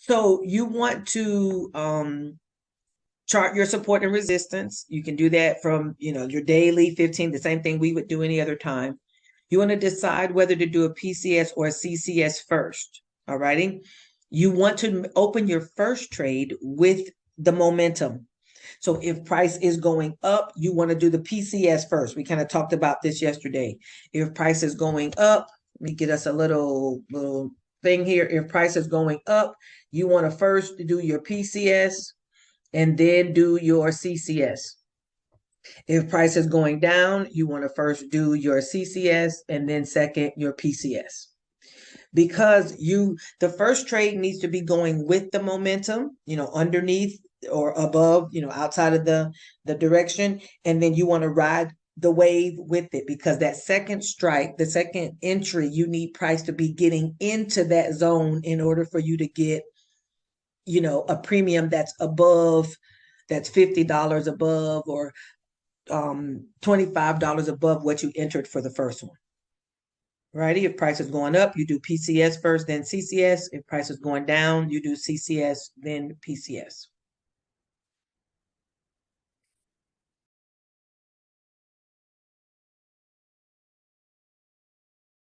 So you want to chart your support and resistance. You can do that from, your daily 15, the same thing we would do any other time. You want to decide whether to do a PCS or a CCS first. All righty. You want to open your first trade with the momentum. So if price is going up, you want to do the PCS first. We kind of talked about this yesterday. If price is going up, let me get us a little thing here. If price is going up, you want to first do your PCS and then do your CCS. If price is going down, you want to first do your CCS and then second your PCS. Because the first trade needs to be going with the momentum, underneath or above, outside of the direction. And then you want to ride the wave with it, because that second strike, the second entry, you need price to be getting into that zone in order for you to get, a premium that's above, that's $50 above, or $25 above what you entered for the first one. Righty. If price is going up, you do PCS first, then CCS. If price is going down, you do CCS, then PCS.